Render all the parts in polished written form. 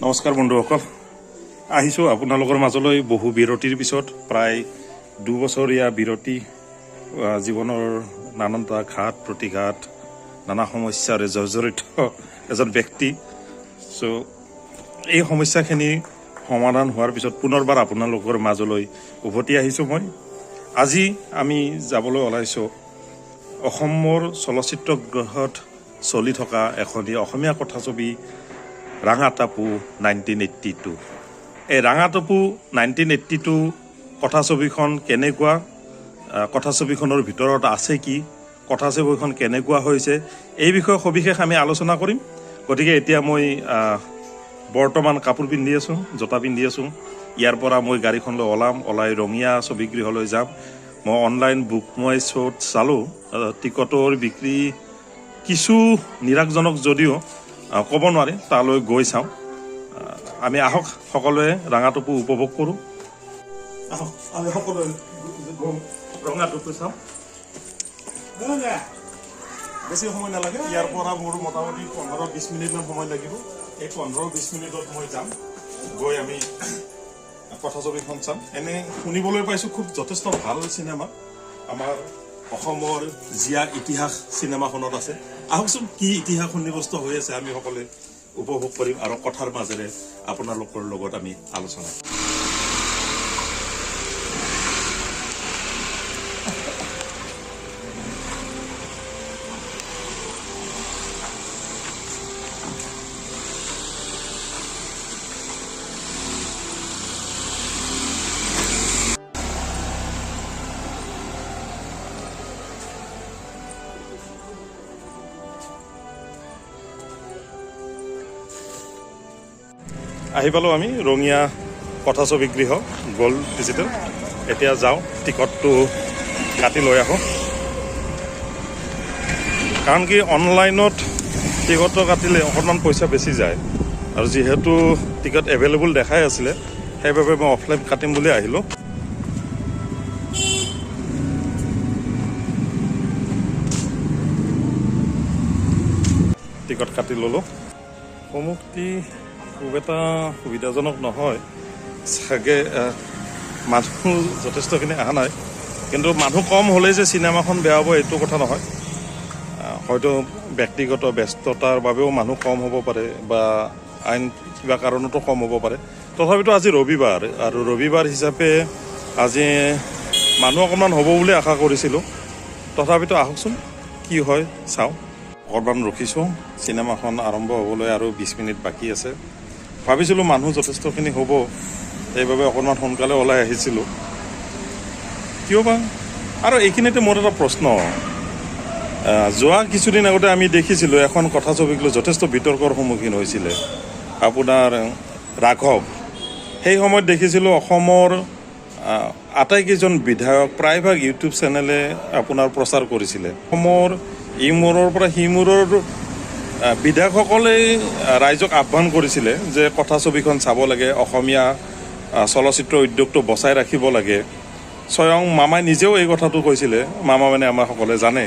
নমস্কাৰ বন্ধুসকল, আহিছোঁ আপোনালোকৰ মাজলৈ বহু বিৰতিৰ পিছত। প্ৰায় 2 বছৰীয়া বিৰতি, জীৱনৰ নানানটা ঘাত প্ৰতিঘাত, নানা সমস্যাৰে জৰ্জৰিত এজন ব্যক্তি। এই সমস্যাখিনি সমাধান হোৱাৰ পিছত পুনৰবাৰ আপোনালোকৰ মাজলৈ উভতি আহিছোঁ মই। আজি আমি যাবলৈ ওলাইছোঁ অসমৰ চলচ্চিত্ৰগৃহত চলি থকা এখনি অসমীয়া কথাছবি ৰাঙাটাপু 1982। এই ৰাঙাটাপু 1982 কথাছবিখন কেনেকুৱা, কথাছবিখনৰ ভিতৰত আছে কি, কথাছবিখন কেনেকুৱা হৈছে, এই বিষয়ে সবিশেষ আমি আলোচনা কৰিম। গতিকে এতিয়া মই বৰ্তমান কাপোৰ পিন্ধি আছোঁ, জোতা পিন্ধি আছোঁ। ইয়াৰ পৰা মই গাড়ীখনলৈ ওলাই ৰঙীয়া ছবিগৃহলৈ যাম। মই অনলাইন বুক মাই শ্ব'ত চালোঁ, টিকটৰ বিক্ৰী কিছু নিৰাশজনক যদিও ক'ব নোৱাৰি, তালৈ গৈ চাওঁ। আমি আহক সকলোৱে ৰাঙাটাপু উপভোগ কৰোঁ। আহক আমি সকলোৱে ৰঙাটাপু চাওঁ। বেছি সময় নালাগে, ইয়াৰ পৰা মোৰ মোটামুটি 15-20 মিনিটমান সময় লাগিব। এই 15-20 মিনিটত মই যাম, গৈ আমি কথাছবিখন চাম। এনে শুনিবলৈ পাইছোঁ খুব যথেষ্ট ভাল চিনেমা, আমাৰ অসমৰ জীয়া ইতিহাস চিনেমাখনত আছে। আহকচোন কি ইতিহাস সন্নিৱিষ্ট হৈ আছে আমি সকলোৱে উপভোগ কৰিম আৰু কথাৰ মাজেৰে আপোনালোকৰ লগত আমি আলোচনা আহি পালোঁ আমি ৰঙীয়া কথাছবি গৃহ গ'ল্ড ডিজিটেল। এতিয়া যাওঁ, টিকটটো কাটি লৈ আহোঁ। কাৰণ কি অনলাইনত টিকটটো কাটিলে অকণমান পইচা বেছি যায়, আৰু যিহেতু টিকট এভেইলেবল দেখাই আছিলে, সেইবাবে মই অফলাইন কাটিম বুলি আহিলোঁ। টিকট কাটি ল'লোঁ। সন্মুখটি খুব এটা সুবিধাজনক নহয় চাগে, মানুহ যথেষ্টখিনি অহা নাই। কিন্তু মানুহ কম হ'লেই যে চিনেমাখন বেয়া হ'ব এইটো কথা নহয়। হয়তো ব্যক্তিগত ব্যস্ততাৰ বাবেও মানুহ কম হ'ব পাৰে, বা আইন কিবা কাৰণতো কম হ'ব পাৰে। তথাপিতো আজি ৰবিবাৰ, আৰু ৰবিবাৰ হিচাপে আজি মানুহ অকণমান হ'ব বুলি আশা কৰিছিলোঁ। তথাপিতো আহকচোন কি হয় চাওঁ। অকণমান ৰখিছোঁ, চিনেমাখন আৰম্ভ হ'বলৈ আৰু 20 মিনিট বাকী আছে। ভাবিছিলোঁ মানুহ যথেষ্টখিনি হ'ব, সেইবাবে অকণমান সোনকালে ওলাই আহিছিলোঁ। কিয় বা? আৰু এইখিনিতে মোৰ এটা প্ৰশ্ন, যোৱা কিছুদিন আগতে আমি দেখিছিলোঁ এখন কথাছবিক লৈ যথেষ্ট বিতৰ্কৰ সন্মুখীন হৈছিলে আপোনাৰ ৰাঘৱ। সেই সময়ত দেখিছিলোঁ অসমৰ আটাইকেইজন বিধায়ক, প্ৰায়ভাগ ইউটিউব চেনেলে আপোনাৰ প্ৰচাৰ কৰিছিলে। অসমৰ ইমূৰৰ পৰা সিমূৰৰ বিধায়কসকলেই ৰাইজক আহ্বান কৰিছিলে যে কথাছবিখন চাব লাগে, অসমীয়া চলচ্চিত্ৰ উদ্যোগটো বচাই ৰাখিব লাগে। স্বয়ং মামাই নিজেও এই কথাটো কৈছিলে, মামা মানে আমাৰ সকলোৱে জানে,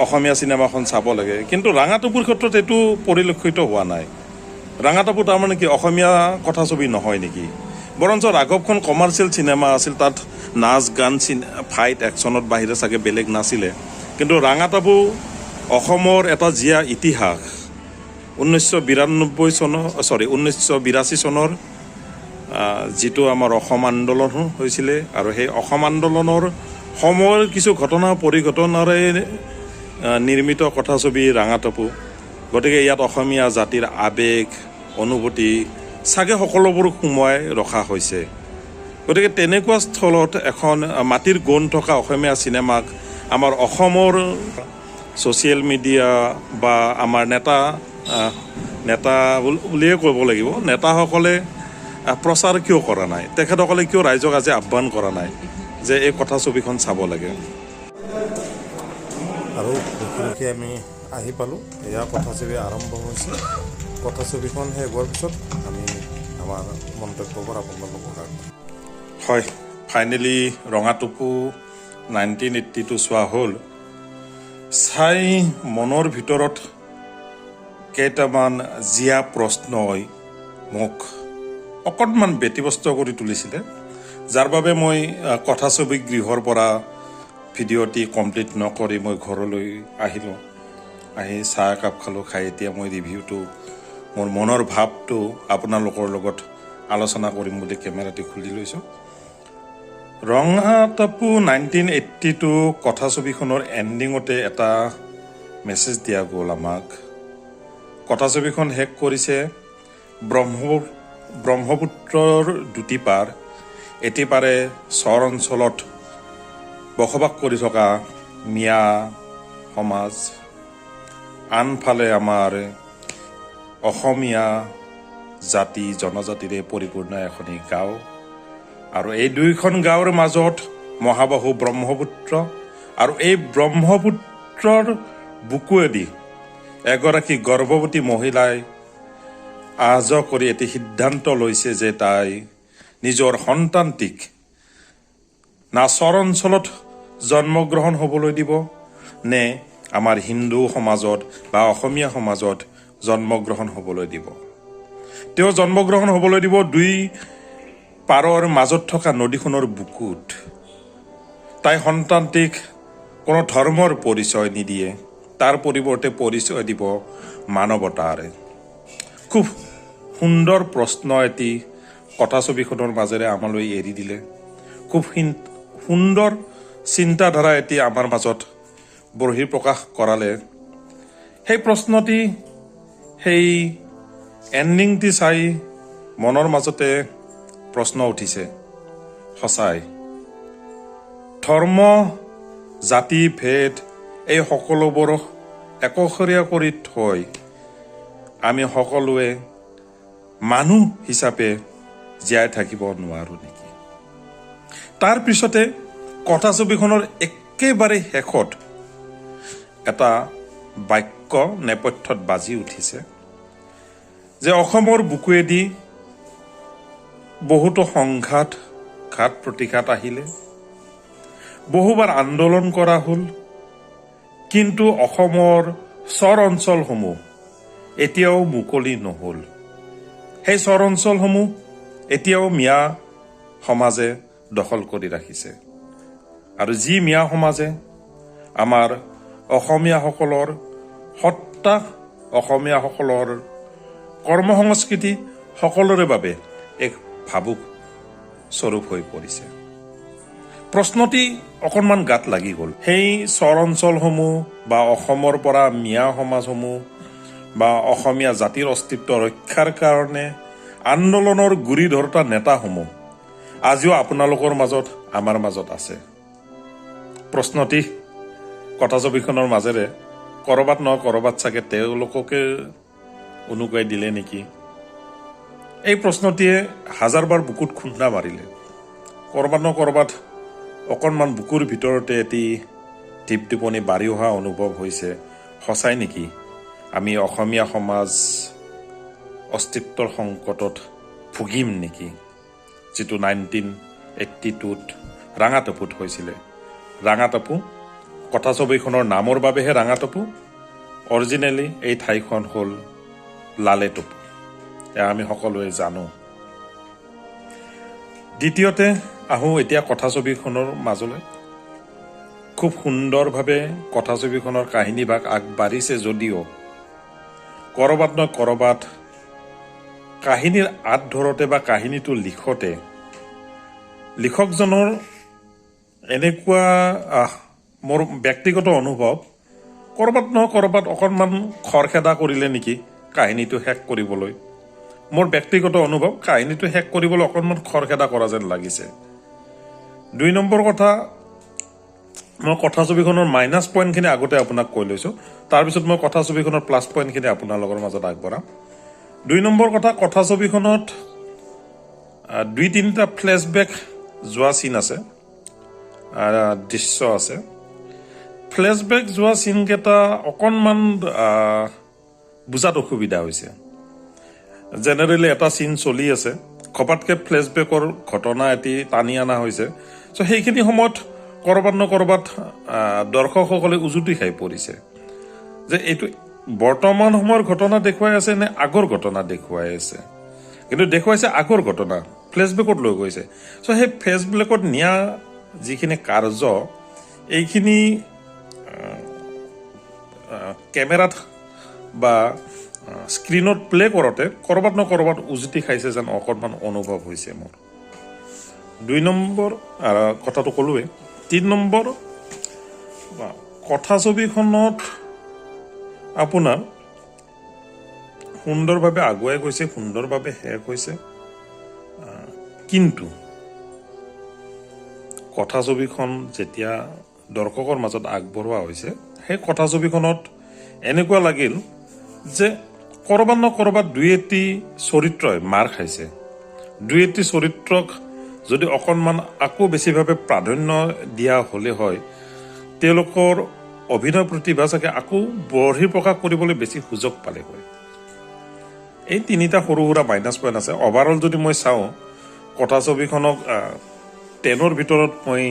অসমীয়া চিনেমাখন চাব লাগে। কিন্তু ৰাঙাটাপুৰ ক্ষেত্ৰত এইটো পৰিলক্ষিত হোৱা নাই। ৰাঙাটাপু তাৰমানে কি অসমীয়া কথাছবি নহয় নেকি? বৰঞ্চ ৰাঘৱখন কমাৰ্চিয়েল চিনেমা আছিল, তাত নাচ গান ফাইট একশ্যনত বাহিৰে চাগে বেলেগ নাছিলে। কিন্তু ৰাঙাটাপু অসমৰ এটা জীয়া ইতিহাস। 1982 চনৰ যিটো আমাৰ অসম আন্দোলন হৈছিলে, আৰু সেই অসম আন্দোলনৰ সময়ৰ কিছু ঘটনা পৰিঘটনাৰে নিৰ্মিত কথাছবি ৰাঙাটাপু। গতিকে ইয়াত অসমীয়া জাতিৰ আৱেগ, অনুভূতি চাগে সকলোবোৰ সোমোৱাই ৰখা হৈছে। গতিকে তেনেকুৱা স্থলত এখন মাটিৰ গোন্ধ থকা অসমীয়া চিনেমাক আমাৰ অসমৰ ছ'চিয়েল মিডিয়া বা আমাৰ নেতা বুলিয়ে ক'ব লাগিব, নেতাসকলে প্ৰচাৰ কিয় কৰা নাই? তেখেতসকলে কিয় ৰাইজক আজি আহ্বান কৰা নাই যে এই কথাছবিখন চাব লাগে? আৰু দেখি আমি আহি পালোঁ, এয়া কথাছবি আৰম্ভ হৈছে। কথাছবিখন শেষ হোৱাৰ পিছত আমি আমাৰ মন্তব্যবোৰ আপোনালোকক হয়। ফাইনেলি ৰঙাটাপু 1982 চোৱা হ'ল। চাই মনৰ ভিতৰত কেইটামান জীয়া প্ৰশ্নই মোক অকণমান ব্যতিব্যস্ত কৰি তুলিছিলে, যাৰ বাবে মই কথাছবি গৃহৰ পৰা ভিডিঅ'টি কমপ্লিট নকৰি মই ঘৰলৈ আহিলোঁ। আহি চাহ একাপ খালোঁ। খাই এতিয়া মই ৰিভিউটো, মোৰ মনৰ ভাৱটো আপোনালোকৰ লগত আলোচনা কৰিম বুলি কেমেৰাটি খুলি লৈছোঁ। ৰঙা টাপু 1982 কথাছবিখনৰ এণ্ডিঙতে এটা মেছেজ দিয়া গ'ল আমাক। কথাছবিখন শেষ কৰিছে ব্ৰহ্মপুত্ৰৰ দুটি পাৰ, এটি পাৰে চৰ অঞ্চলত বসবাস কৰি থকা মিয়া সমাজ, আনফালে আমাৰ অসমীয়া জাতি জনজাতিৰে পৰিপূৰ্ণ এখনি গাঁও, আৰু এই দুইখন গাঁৱৰ মাজত মহাবাহু ব্ৰহ্মপুত্ৰ, আৰু এই ব্ৰহ্মপুত্ৰৰ বুকুৱেদি এগৰাকী গৰ্ভৱতী মহিলাই অহা যোৱা কৰি এটি সিদ্ধান্ত লৈছে যে তাই নিজৰ সন্তানটিক না চৰ অঞ্চলত জন্মগ্ৰহণ হ'বলৈ দিব, নে আমাৰ হিন্দু সমাজত বা অসমীয়া সমাজত জন্মগ্ৰহণ হ'বলৈ দিব। তেওঁ জন্মগ্ৰহণ হ'বলৈ দিব দুই পাৰৰ মাজত থকা নদীখনৰ বুকুত। তাই সন্তানটিক কোনো ধৰ্মৰ পৰিচয় নিদিয়ে, তাৰ পৰিৱৰ্তে পৰিচয় দিব মানৱতাৰে। খুব সুন্দৰ প্ৰশ্ন এটি কথাছবিখনৰ মাজেৰে আমালৈ এৰি দিলে। খুব সুন্দৰ চিন্তাধাৰা এটি আমাৰ মাজত বহিঃপ্ৰকাশ কৰালে। সেই প্ৰশ্নটি, সেই এণ্ডিংটি চাই মনৰ মাজতে প্ৰশ্ন উঠিছে। সঁচাই ধৰ্ম, জাতি, ভেদ এই সকলোবোৰ একশৰীয়া কৰি থৈ আমি সকলোৱে মানুহ হিচাপে জীয়াই থাকিব নোৱাৰোঁ নেকি? তাৰ পিছতে কথাছবিখনৰ একেবাৰে শেষত এটা বাক্য নেপথ্যত বাজি উঠিছে যে অসমৰ বুকুৱেদি বহুতো সংঘাত, ঘাত প্ৰতিঘাত আহিলে, বহুবাৰ আন্দোলন কৰা হ'ল, কিন্তু অসমৰ চৰ অঞ্চলসমূহ এতিয়াও মুকলি নহ'ল। সেই চৰ অঞ্চলসমূহ এতিয়াও মিয়া সমাজে দখল কৰি ৰাখিছে, আৰু যি মিয়া সমাজে আমাৰ অসমীয়াসকলৰ সত্তা, অসমীয়াসকলৰ কৰ্মসংস্কৃতি সকলোৰে বাবে এক ভাবুক স্বৰূপ হৈ পৰিছে। প্ৰশ্নটি অকণমান গাত লাগি গ'ল। সেই চৰ অঞ্চলসমূহ বা অসমৰ পৰা মিয়া সমাজসমূহ বা অসমীয়া জাতিৰ অস্তিত্ব ৰক্ষাৰ কাৰণে আন্দোলনৰ গুৰি ধৰোঁতা নেতাসমূহ আজিও আপোনালোকৰ মাজত, আমাৰ মাজত আছে। প্ৰশ্নটি কথাছবিখনৰ মাজেৰে ক'ৰবাত নহয় ক'ৰবাত চাগে তেওঁলোককে উনুকাই দিলে নেকি? এই প্ৰশ্নটিয়ে হাজাৰবাৰ বুকুত খুন্দা মাৰিলে। ক'ৰবাত নহয় ক'ৰবাত অকণমান বুকুৰ ভিতৰতে এটি টিপ টিপনি বাঢ়ি অহা অনুভৱ হৈছে। সঁচাই নেকি আমি অসমীয়া সমাজ অস্তিত্বৰ সংকটত ভুগিম নেকি? যিটো 1982ত ৰাঙাটাপুত হৈছিলে। ৰাঙাটাপু কথাছবিখনৰ নামৰ বাবেহে ৰাঙাটাপু, অৰিজিনেলি এই ঠাইখন হ'ল লালেটুপু, এয়া আমি সকলোৱে জানো। দ্বিতীয়তে আহোঁ এতিয়া কথাছবিখনৰ মাজলৈ। খুব সুন্দৰভাৱে কথাছবিখনৰ কাহিনীভাগ আগবাঢ়িছে যদিও ক'ৰবাত নহয় ক'ৰবাত কাহিনীৰ আঁত ধৰোঁতে বা কাহিনীটো লিখোঁতে লিখকজনৰ এনেকুৱা মোৰ ব্যক্তিগত অনুভৱ, ক'ৰবাত নহয় ক'ৰবাত অকণমান খৰখেদা কৰিলে নেকি কাহিনীটো শেষ কৰিবলৈ। মোৰ ব্যক্তিগত অনুভৱ, কাহিনীটো শেষ কৰিবলৈ অকণমান খৰখেদা কৰা যেন লাগিছে। দুই নম্বৰ কথা, মই কথাছবিখনৰ মাইনাছ পইণ্টখিনি আগতে আপোনাক কৈ লৈছোঁ, তাৰপিছত মই কথাছবিখনৰ প্লাছ পইণ্টখিনি আপোনালোকৰ মাজত আগবঢ়াম। দুই নম্বৰ কথা, কথাছবিখনত 2-3টা ফ্লেশ্ববেক যোৱা চিন আছে, দৃশ্য আছে। ফ্লেশ্ববেক যোৱা চিনকেইটা অকণমান বুজাত অসুবিধা হৈছে। জেনেৰেলি এটা চিন চলি আছে, খপাতকৈ ফ্লেশ্ববেকৰ ঘটনা এটি টানি অনা হৈছে। চ' সেইখিনি সময়ত ক'ৰবাত ন ক'ৰবাত দৰ্শকসকলে উজুতি খাই পৰিছে যে এইটো বৰ্তমান সময়ৰ ঘটনা দেখুৱাই আছে নে আগৰ ঘটনা দেখুৱাই আছে। কিন্তু দেখুৱাইছে আগৰ ঘটনা, ফ্লেশ্ববেকত লৈ গৈছে। চ' সেই ফ্লেশ্ববেকত নিয়া যিখিনি কাৰ্য, এইখিনি কেমেৰাত বা স্ক্ৰীণত প্লে কৰোঁতে ক'ৰবাত ন ক'ৰবাত উজুতি খাইছে যেন অকণমান অনুভৱ হৈছে মোৰ। 2 নম্বৰ কথাটো ক'লোৱে। 3 নম্বৰ, কথাছবিখনত আপোনাৰ সুন্দৰভাৱে আগুৱাই গৈছে, সুন্দৰভাৱে শেষ হৈছে, কিন্তু কথাছবিখন যেতিয়া দৰ্শকৰ মাজত আগবঢ়োৱা হৈছে, সেই কথাছবিখনত এনেকুৱা লাগিল যে ক'ৰবাত ন ক'ৰবাত 2-এটি চৰিত্ৰই মাৰ খাইছে। 2-এটি চৰিত্ৰক যদি অকণমান আকৌ বেছিভাৱে প্ৰাধান্য দিয়া হ'লে হয়, তেওঁলোকৰ অভিনয় প্ৰতিভা চাগে আকৌ বহিঃপ্ৰকাশ কৰিবলৈ বেছি সুযোগ পালে হয়। এই 3টা সৰু সুৰা মাইনাছ পইণ্ট আছে। অভাৰঅল যদি মই চাওঁ, কথাছবিখনক 10ৰ ভিতৰত মই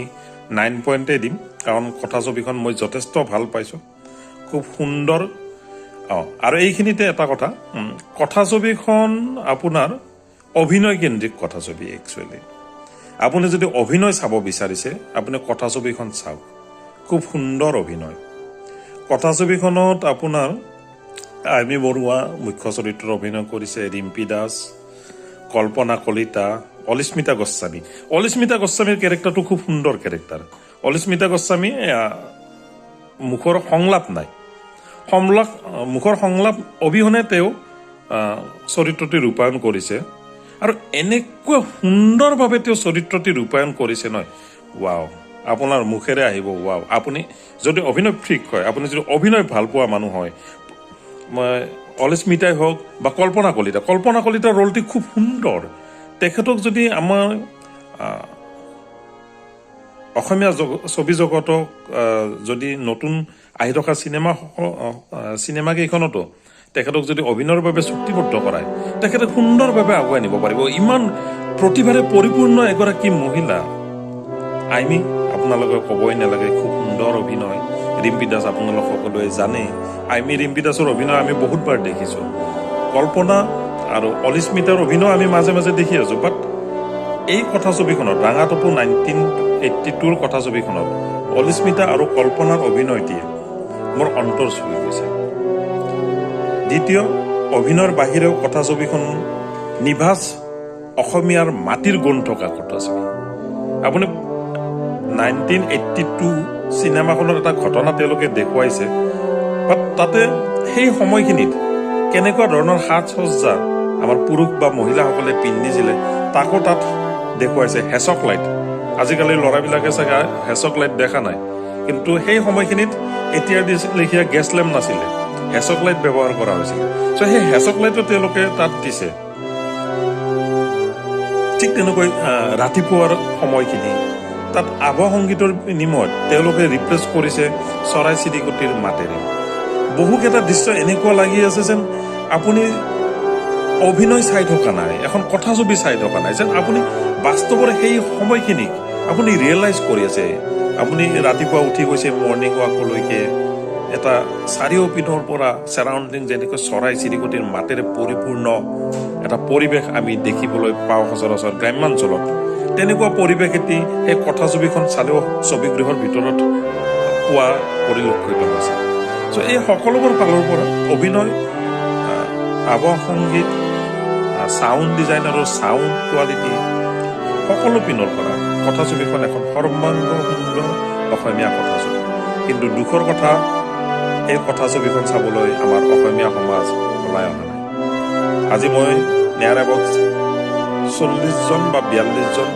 9 পইণ্টেই দিম, কাৰণ কথাছবিখন মই যথেষ্ট ভাল পাইছোঁ, খুব সুন্দৰ। আৰু এইখিনিতে এটা কথা, কথাছবিখন আপোনাৰ অভিনয় কেন্দ্ৰিক কথাছবি। একচুৱেলি আপুনি যদি অভিনয় চাব বিচাৰিছে, আপুনি কথাছবিখন চাওক, খুব সুন্দৰ অভিনয়। কথাছবিখনত আপোনাৰ আইমী বৰুৱা মুখ্য চৰিত্ৰত অভিনয় কৰিছে, ৰিম্পী দাস, কল্পনা কলিতা, অলিস্মিতা গোস্বামী। অলিস্মিতা গোস্বামীৰ কেৰেক্টাৰটো খুব সুন্দৰ কেৰেক্টাৰ। অলিস্মিতা গোস্বামী মুখৰ সংলাপ নাই, মুখৰ সংলাপ অবিহনে তেওঁ চৰিত্ৰটি ৰূপায়ণ কৰিছে, আৰু এনেকুৱা সুন্দৰভাৱে তেওঁ চৰিত্ৰটি ৰূপায়ণ কৰিছে নহয়, ৱাও, আপোনাৰ মুখেৰে আহিব ৱাও। আপুনি যদি অভিনয় ফ্ৰিক হয়, আপুনি যদি অভিনয় ভাল পোৱা মানুহ হয়, অলিস্মিতাই হওক বা কল্পনা কলিতাৰ ৰোলটি খুব সুন্দৰ। তেখেতক যদি আমাৰ অসমীয়া ছবি জগতক যদি নতুন আহি থকা চিনেমাকেইখনতো তেখেতক যদি অভিনয়ৰ বাবে চুক্তিবদ্ধ কৰায়, তেখেতে সুন্দৰভাৱে আগুৱাই নিব পাৰিব। ইমান প্ৰতিভাৰে পৰিপূৰ্ণ এগৰাকী মহিলা। আইমী আপোনালোকে ক'বই নালাগে, খুব সুন্দৰ অভিনয়। ৰিম্পী দাস আপোনালোক সকলোৱে জানে, আইমী ৰিম্পী দাসৰ অভিনয় আমি বহুতবাৰ দেখিছোঁ। কল্পনা আৰু অলিস্মিতাৰ অভিনয় আমি মাজে মাজে দেখি আছোঁ। বাট এই কথাছবিখনত, ৰাঙাটপু 1982ৰ কথাছবিখনত অলিস্মিতা আৰু কল্পনাৰ অভিনয়টিয়ে মোৰ অন্তৰ চুই গৈছে। দ্বিতীয়, অভিনয়ৰ বাহিৰেও কথাছবিখন নিভাঁজ অসমীয়াৰ মাটিৰ গুণ থকা কথাছবি। আপুনি 1982 চিনেমাখনত এটা ঘটনা তেওঁলোকে দেখুৱাইছে, বাট তাতে সেই সময়খিনিত কেনেকুৱা ধৰণৰ সাজ সজ্জা আমাৰ পুৰুষ বা মহিলাসকলে পিন্ধিছিলে তাকো তাত দেখুৱাইছে। হেচক লাইট, আজিকালি ল'ৰাবিলাকে চাগে হেচক লাইট দেখা নাই, কিন্তু সেই সময়খিনিত এতিয়াৰ লেখীয়া গেছ লেম্প নাছিলে, হেচক লাইট ব্যৱহাৰ কৰা হৈছিল। চ' সেই হেচক লাইটো তেওঁলোকে তাত দিছে। ঠিক তেনেকৈ ৰাতিপুৱাৰ সময়খিনি তাত আৱহ সংগীতৰ বিনিময়ত তেওঁলোকে ৰিপ্লেচ কৰিছে চৰাই চিৰিকটিৰ মাতেৰে। বহুকেইটা দৃশ্য এনেকুৱা লাগি আছে যেন আপুনি অভিনয় চাই থকা নাই, এখন কথাছবি চাই থকা নাই, যেন আপুনি বাস্তৱৰ সেই সময়খিনিক আপুনি ৰিয়েলাইজ কৰি আছে। আপুনি ৰাতিপুৱা উঠি গৈছে মৰ্ণিং ৱাকলৈকে, এটা চাৰিওপিনৰ পৰা চাৰাউণ্ডিং যেনেকৈ চৰাই চিৰিকটিৰ মাতেৰে পৰিপূৰ্ণ এটা পৰিৱেশ আমি দেখিবলৈ পাওঁ সচৰাচৰ গ্ৰাম্যাঞ্চলত। তেনেকুৱা পৰিৱেশ এটি সেই কথাছবিখন চালেও ছবিগৃহৰ ভিতৰত পোৱা পৰিলক্ষিত হৈছে। চ' এই সকলোবোৰ ফালৰ পৰা অভিনয়, আৱহ সংগীত, চাউণ্ড ডিজাইন আৰু চাউণ্ড কোৱালিটি, সকলো পিনৰ পৰা কথাছবিখন এখন সৰ্বাংগ সুন্দৰ অসমীয়া কথাছবি। কিন্তু দুখৰ কথা, এই কথাছবিখন চাবলৈ আমাৰ অসমীয়া সমাজ ওলাই অহা নাই। আজি মই নিয়াৰ এবাউট 40জন বা 42জন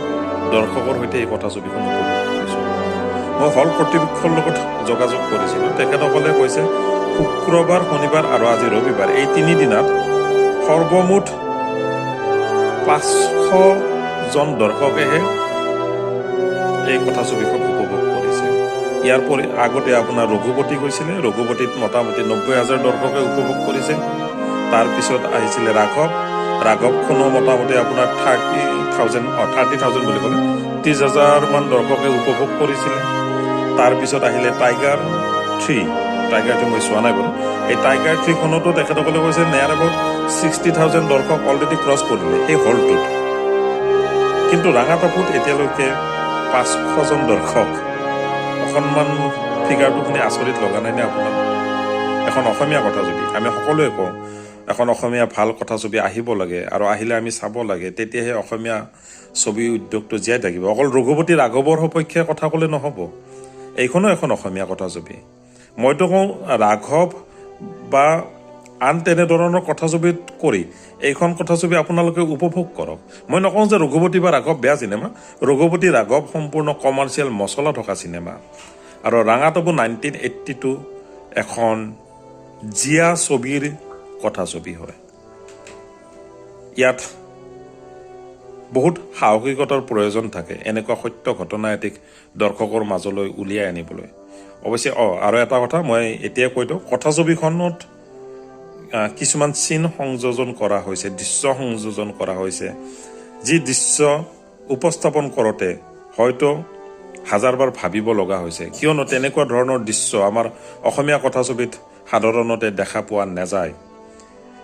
দৰ্শকৰ সৈতে এই কথাছবিখন উপভোগ কৰিছোঁ। মই হল কৰ্তৃপক্ষৰ লগত যোগাযোগ কৰিছিলোঁ। তেখেতসকলে কৈছে শুক্ৰবাৰ, শনিবাৰ আৰু আজি ৰবিবাৰ, এই 3 দিনত সৰ্বমুঠ 500জন দৰ্শকেহে এই কথাছবিখন উপভোগ কৰিছে। ইয়াৰ আগতে আপোনাৰ ৰঘুপতি গৈছিলে, ৰঘুপতিত মোটামুটি 90,000 দৰ্শকে উপভোগ কৰিছে। তাৰপিছত আহিছিলে ৰাঘৱখনো মোটামুটি আপোনাৰ 30,000 বুলি ক'লে 30,000 মান দৰ্শকে উপভোগ কৰিছিলে। তাৰপিছত আহিলে টাইগাৰ 3, টাইগাৰ 3 মই চোৱা নাই বাৰু এই টাইগাৰ 3খনতো তেখেতসকলে কৈছে নিয়াৰ এবাউট 60,000 দৰ্শক অলৰেডি ক্ৰছ কৰিলে এই হলটোত কিন্তু ৰাঙাটাপুত এতিয়ালৈকে 500জন দৰ্শক অকণমান ফিগাৰটো শুনি আচৰিত লগা নাই নে আপোনাৰ এখন অসমীয়া কথাছবি আমি সকলোৱে কওঁ এখন অসমীয়া ভাল কথাছবি আহিব লাগে আৰু আহিলে আমি চাব লাগে তেতিয়াহে অসমীয়া ছবি উদ্যোগটো জীয়াই থাকিব অকল ৰঘুপতি ৰাঘৱৰ সপক্ষে কথা ক'লে নহ'ব এইখনো এখন অসমীয়া কথাছবি মইতো কওঁ ৰাঘৱ বা আন তেনেধৰণৰ কথাছবিত কৰি এইখন কথাছবি আপোনালোকে উপভোগ কৰক মই নকওঁ যে ৰঘুপতি বা ৰাঘৱ বেয়া চিনেমা ৰঘুপতি ৰাঘৱ সম্পূৰ্ণ কমাৰ্চিয়েল মছলা থকা চিনেমা আৰু ৰাঙাটাপু 1982 এখন জিয়া ছবিৰ কথাছবি হয় ইয়াত বহুত সাহসিকতাৰ প্ৰয়োজন থাকে এনেকুৱা সত্য ঘটনা এটি দৰ্শকৰ মাজলৈ উলিয়াই আনিবলৈ অৱশ্যে আৰু এটা কথা মই এতিয়া কৈ দিওঁ কথাছবিখনত কিছুমান চিন সংযোজন কৰা হৈছে দৃশ্য সংযোজন কৰা হৈছে যি দৃশ্য উপস্থাপন কৰোঁতে হয়তো হাজাৰবাৰ ভাবিব লগা হৈছে কিয়নো তেনেকুৱা ধৰণৰ দৃশ্য আমাৰ অসমীয়া কথাছবিত সাধাৰণতে দেখা পোৱা নাযায়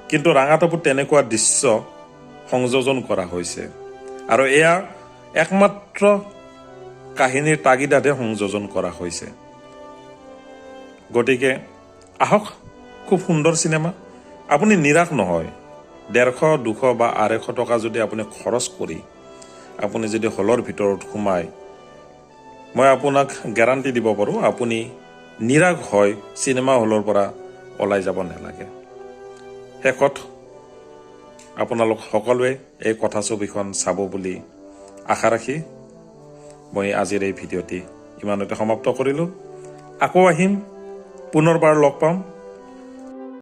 কিন্তু ৰাঙাটাপুত তেনেকুৱা দৃশ্য সংযোজন কৰা হৈছে আৰু এয়া একমাত্ৰ কাহিনীৰ তাগিদাতে সংযোজন কৰা হৈছে গতিকে আহক খুব সুন্দৰ চিনেমা আপুনি নিৰাশ নহয় 150, 200 বা 250 টকা যদি আপুনি খৰচ কৰি আপুনি যদি হলৰ ভিতৰত সোমায় মই আপোনাক গ্যাৰাণ্টি দিব পাৰোঁ আপুনি নিৰাশ হয় চিনেমা হলৰ পৰা ওলাই যাব নালাগে শেষত আপোনালোক সকলোৱে এই কথাছবিখন চাব বুলি আশা ৰাখি মই আজিৰ এই ভিডিঅ'টি ইমানতে সমাপ্ত কৰিলোঁ আকৌ আহিম পুনৰবাৰ লগ পাম